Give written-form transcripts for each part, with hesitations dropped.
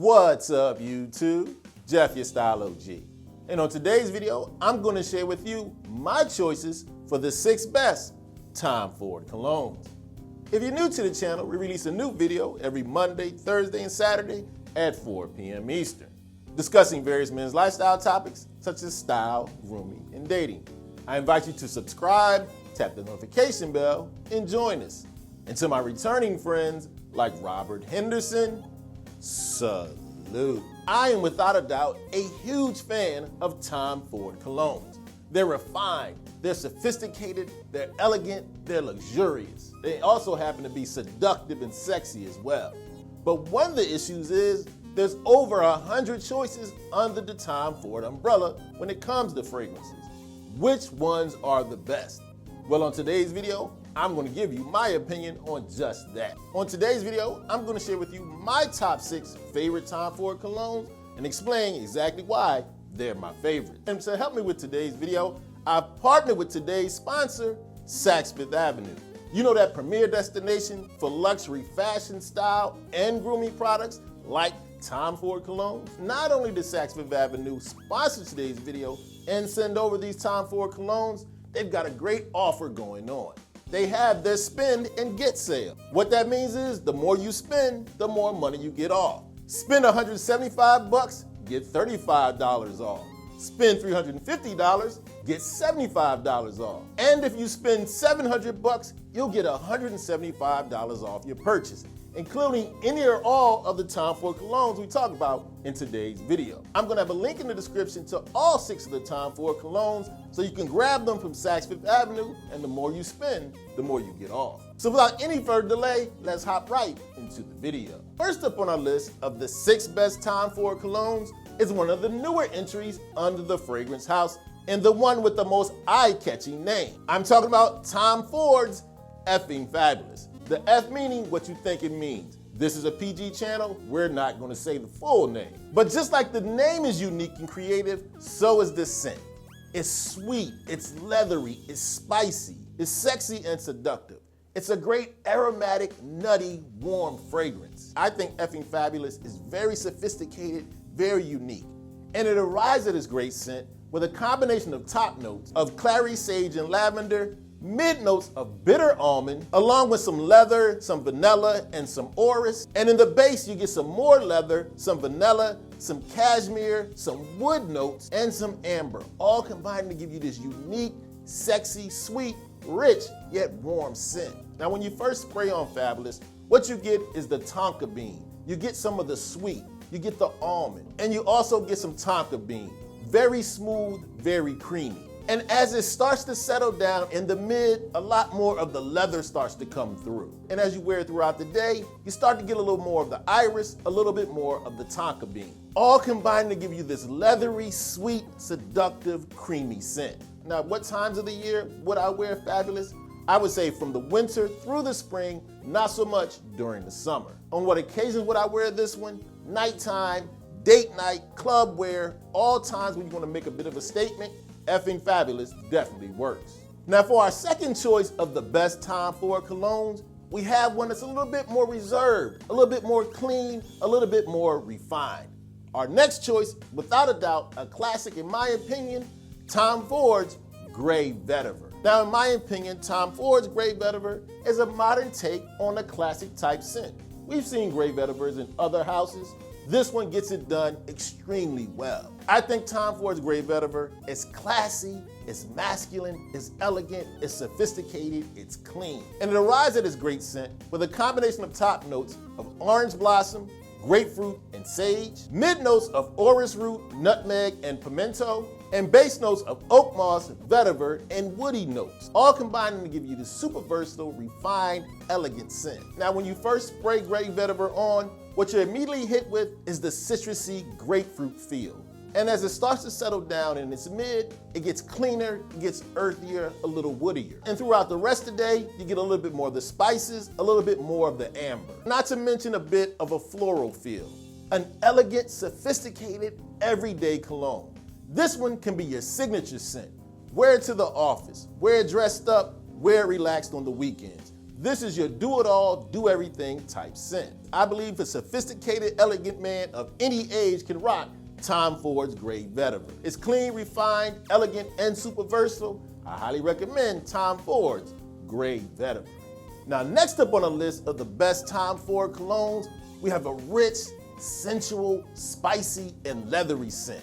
What's up, YouTube? Jeff, your Style O.G. And on today's video, I'm going to share with you my choices for the 6 best Tom Ford colognes. If you're new to the channel, we release a new video every Monday, Thursday, and Saturday at 4 p.m. Eastern, discussing various men's lifestyle topics such as style, grooming, and dating. I invite you to subscribe, tap the notification bell, and join us. And to my returning friends like Robert Henderson, salute. I am without a doubt a huge fan of Tom Ford colognes. They're refined, they're sophisticated, they're elegant, they're luxurious. They also happen to be seductive and sexy as well. But one of the issues is there's over 100 choices under the Tom Ford umbrella when it comes to fragrances. Which ones are the best? Well, on today's video, I'm going to give you my opinion on just that. On today's video, I'm going to share with you my top 6 favorite Tom Ford colognes and explain exactly why they're my favorite. And to help me with today's video, I've partnered with today's sponsor, Saks Fifth Avenue. You know, that premier destination for luxury fashion, style, and grooming products like Tom Ford colognes. Not only does Saks Fifth Avenue sponsor today's video and send over these Tom Ford colognes, they've got a great offer going on. They have their spend and get sale. What that means is the more you spend, the more money you get off. Spend $175, get $35 off. Spend $350, get $75 off. And if you spend $700, you'll get $175 off your purchase, including any or all of the Tom Ford colognes we talk about in today's video. I'm gonna have a link in the description to all 6 of the Tom Ford colognes so you can grab them from Saks Fifth Avenue, and the more you spend, the more you get off. So without any further delay, let's hop right into the video. First up on our list of the 6 best Tom Ford colognes is one of the newer entries under the fragrance house and the one with the most eye-catching name. I'm talking about Tom Ford's Effing Fabulous. The F meaning what you think it means. This is a PG channel, we're not gonna say the full name. But just like the name is unique and creative, so is the scent. It's sweet, it's leathery, it's spicy, it's sexy and seductive. It's a great aromatic, nutty, warm fragrance. I think Effing Fabulous is very sophisticated, very unique. And it arrives at its great scent with a combination of top notes of clary sage and lavender, mid notes of bitter almond, along with some leather, some vanilla, and some orris. And in the base, you get some more leather, some vanilla, some cashmere, some wood notes, and some amber, all combined to give you this unique, sexy, sweet, rich, yet warm scent. Now, when you first spray on Fabulous, what you get is the tonka bean. You get some of the sweet, you get the almond, and you also get some tonka bean. Very smooth, very creamy. And as it starts to settle down in the mid, a lot more of the leather starts to come through. And as you wear it throughout the day, you start to get a little more of the iris, a little bit more of the tonka bean. All combined to give you this leathery, sweet, seductive, creamy scent. Now, what times of the year would I wear Fabulous? I would say from the winter through the spring, not so much during the summer. On what occasions would I wear this one? Nighttime, date night, club wear, all times when you want to make a bit of a statement. Effing Fabulous definitely works. Now, for our second choice of the best Tom Ford colognes, we have one that's a little bit more reserved, a little bit more clean, a little bit more refined. Our next choice, without a doubt, a classic in my opinion, Tom Ford's Grey Vetiver. Now, in my opinion, Tom Ford's Grey Vetiver is a modern take on a classic type scent. We've seen Grey Vetivers in other houses. This one gets it done extremely well. I think Tom Ford's Grey Vetiver is classy, it's masculine, it's elegant, it's sophisticated, it's clean. And it arrives at its great scent with a combination of top notes of orange blossom, grapefruit, and sage, mid notes of orris root, nutmeg, and pimento, and base notes of oak moss, vetiver, and woody notes, all combining to give you this super versatile, refined, elegant scent. Now, when you first spray Grey Vetiver on, what you're immediately hit with is the citrusy grapefruit feel. And as it starts to settle down in its mid, it gets cleaner, it gets earthier, a little woodier. And throughout the rest of the day, you get a little bit more of the spices, a little bit more of the amber. Not to mention a bit of a floral feel. An elegant, sophisticated, everyday cologne. This one can be your signature scent. Wear it to the office, wear it dressed up, wear it relaxed on the weekends. This is your do-it-all, do-everything type scent. I believe a sophisticated, elegant man of any age can rock Tom Ford's Gray Vetiver. It's clean, refined, elegant, and super versatile. I highly recommend Tom Ford's Gray Vetiver. Now, next up on the list of the best Tom Ford colognes, we have a rich, sensual, spicy, and leathery scent.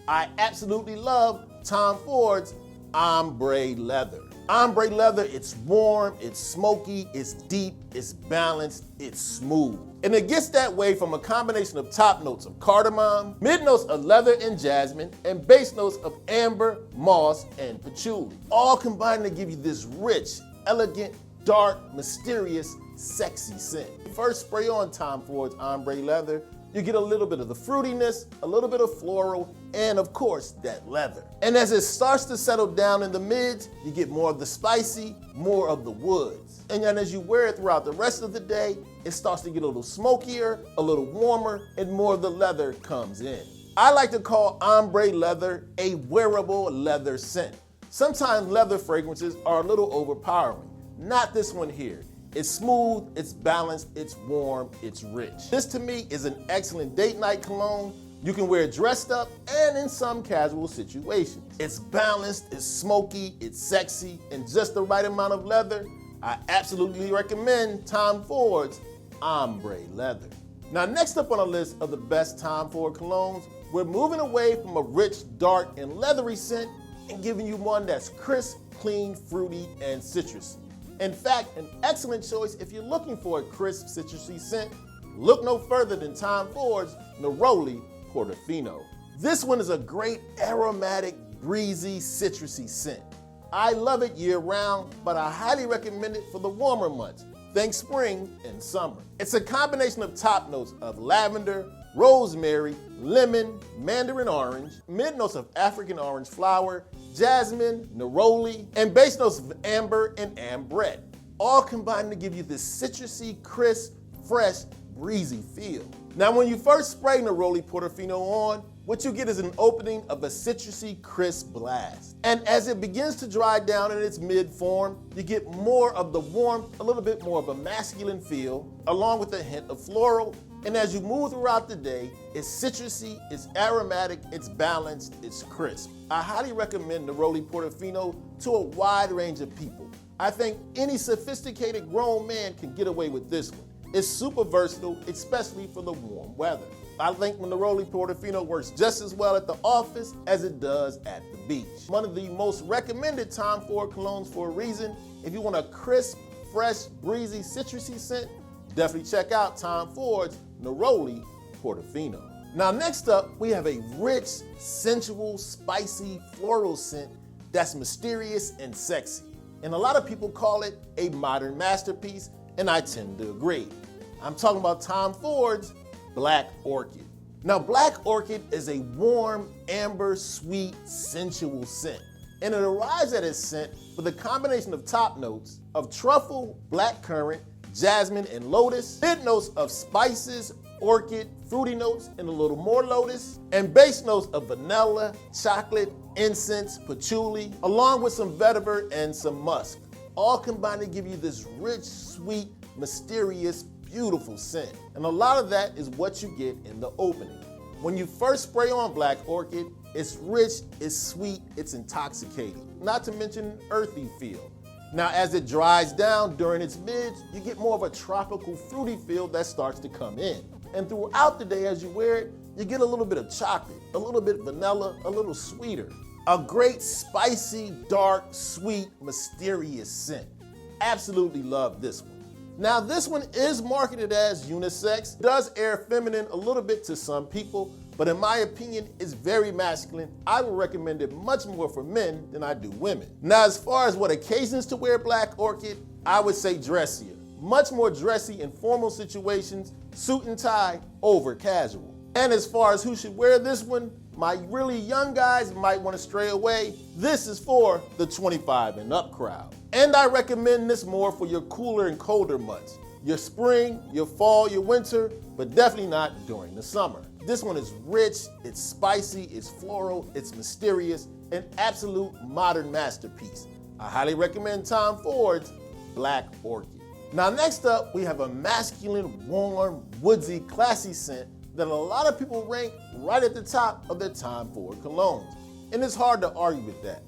I absolutely love Tom Ford's Ombre Leather. Ombre Leather, it's warm, it's smoky, it's deep, it's balanced, it's smooth. And it gets that way from a combination of top notes of cardamom, mid notes of leather and jasmine, and base notes of amber, moss, and patchouli. All combined to give you this rich, elegant, dark, mysterious, sexy scent. First spray on Tom Ford's Ombre Leather, you get a little bit of the fruitiness, a little bit of floral, and of course, that leather. And as it starts to settle down in the mids, you get more of the spicy, more of the woods. And then as you wear it throughout the rest of the day, it starts to get a little smokier, a little warmer, and more of the leather comes in. I like to call Ombre Leather a wearable leather scent. Sometimes leather fragrances are a little overpowering. Not this one here. It's smooth, it's balanced, it's warm, it's rich. This to me is an excellent date night cologne. You can wear it dressed up and in some casual situations. It's balanced, it's smoky, it's sexy, and just the right amount of leather. I absolutely recommend Tom Ford's Ombre Leather. Now, next up on the list of the best Tom Ford colognes, we're moving away from a rich, dark, and leathery scent and giving you one that's crisp, clean, fruity, and citrusy. In fact, an excellent choice if you're looking for a crisp, citrusy scent. Look no further than Tom Ford's Neroli Portofino. This one is a great aromatic, breezy, citrusy scent. I love it year-round, but I highly recommend it for the warmer months. Think spring and summer. It's a combination of top notes of lavender, rosemary, lemon, mandarin orange, mid notes of African orange flower, jasmine, neroli, and base notes of amber and ambrette, all combined to give you this citrusy, crisp, fresh, breezy feel. Now, when you first spray Neroli Portofino on, what you get is an opening of a citrusy, crisp blast. And as it begins to dry down in its mid form, you get more of the warmth, a little bit more of a masculine feel, along with a hint of floral. And as you move throughout the day, it's citrusy, it's aromatic, it's balanced, it's crisp. I highly recommend Neroli Portofino to a wide range of people. I think any sophisticated grown man can get away with this one. It's super versatile, especially for the warm weather. I think Neroli Portofino works just as well at the office as it does at the beach. One of the most recommended Tom Ford colognes for a reason. If you want a crisp, fresh, breezy, citrusy scent, definitely check out Tom Ford's Neroli Portofino. Now, next up, we have a rich, sensual, spicy, floral scent that's mysterious and sexy. And a lot of people call it a modern masterpiece, and I tend to agree. I'm talking about Tom Ford's Black Orchid. Now, Black Orchid is a warm, amber, sweet, sensual scent. And it arrives at its scent with a combination of top notes of truffle, blackcurrant, jasmine, and lotus, mid notes of spices, orchid, fruity notes, and a little more lotus, and base notes of vanilla, chocolate, incense, patchouli, along with some vetiver and some musk, all combined to give you this rich, sweet, mysterious, beautiful scent. And a lot of that is what you get in the opening. When you first spray on Black Orchid, it's rich, it's sweet, it's intoxicating, not to mention an earthy feel. Now, as it dries down during its mids, you get more of a tropical, fruity feel that starts to come in. And throughout the day as you wear it, you get a little bit of chocolate, a little bit vanilla, a little sweeter. A great spicy, dark, sweet, mysterious scent. Absolutely love this one. Now, this one is marketed as unisex, does air feminine a little bit to some people, but in my opinion, it's very masculine. I would recommend it much more for men than I do women. Now, as far as what occasions to wear Black Orchid, I would say dressier. Much more dressy in formal situations, suit and tie over casual. And as far as who should wear this one, my really young guys might want to stray away. This is for the 25 and up crowd. And I recommend this more for your cooler and colder months. Your spring, your fall, your winter, but definitely not during the summer. This one is rich, it's spicy, it's floral, it's mysterious, an absolute modern masterpiece. I highly recommend Tom Ford's Black Orchid. Now next up, we have a masculine, warm, woodsy, classy scent that a lot of people rank right at the top of their Tom Ford colognes. And it's hard to argue with that.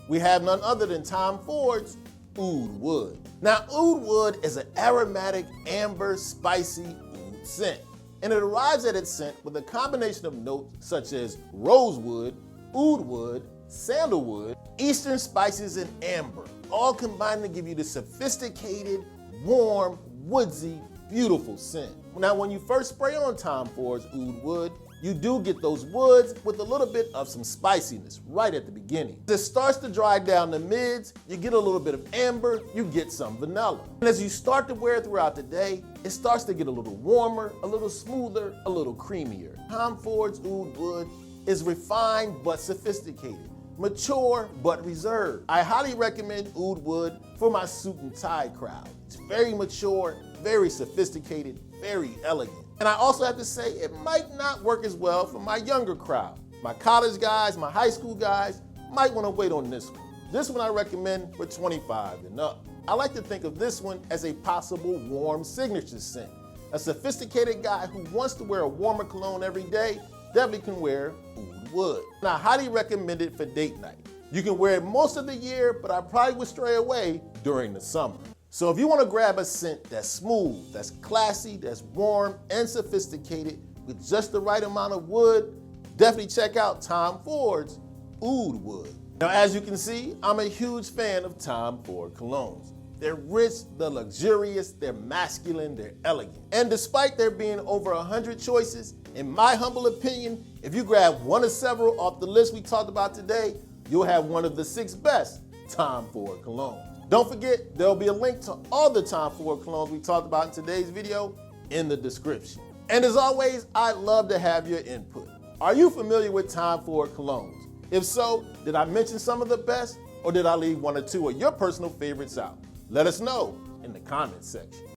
We have none other than Tom Ford's Oud Wood. Now Oud Wood is an aromatic, amber, spicy oud scent. And it arrives at its scent with a combination of notes such as rosewood, oud wood, sandalwood, eastern spices, and amber, all combined to give you the sophisticated, warm, woodsy, beautiful scent. Now when you first spray on Tom Ford's Oud Wood, you do get those woods with a little bit of some spiciness right at the beginning. As it starts to dry down the mids, you get a little bit of amber, you get some vanilla. And as you start to wear it throughout the day, it starts to get a little warmer, a little smoother, a little creamier. Tom Ford's Oud Wood is refined but sophisticated, mature but reserved. I highly recommend Oud Wood for my suit and tie crowd. It's very mature, very sophisticated, very elegant. And I also have to say, it might not work as well for my younger crowd. My college guys, my high school guys might want to wait on this one. This one I recommend for 25 and up. I like to think of this one as a possible warm signature scent. A sophisticated guy who wants to wear a warmer cologne every day definitely can wear Oud Wood. And I highly recommend it for date night. You can wear it most of the year, but I probably would stray away during the summer. So if you want to grab a scent that's smooth, that's classy, that's warm and sophisticated with just the right amount of wood, definitely check out Tom Ford's Oud Wood. Now as you can see, I'm a huge fan of Tom Ford colognes. They're rich, they're luxurious, they're masculine, they're elegant. And despite there being over 100 choices, in my humble opinion, if you grab one of several off the list we talked about today, you'll have one of the 6 best Tom Ford colognes. Don't forget, there'll be a link to all the Tom Ford colognes we talked about in today's video in the description. And as always, I'd love to have your input. Are you familiar with Tom Ford colognes? If so, did I mention some of the best, or did I leave one or two of your personal favorites out? Let us know in the comments section.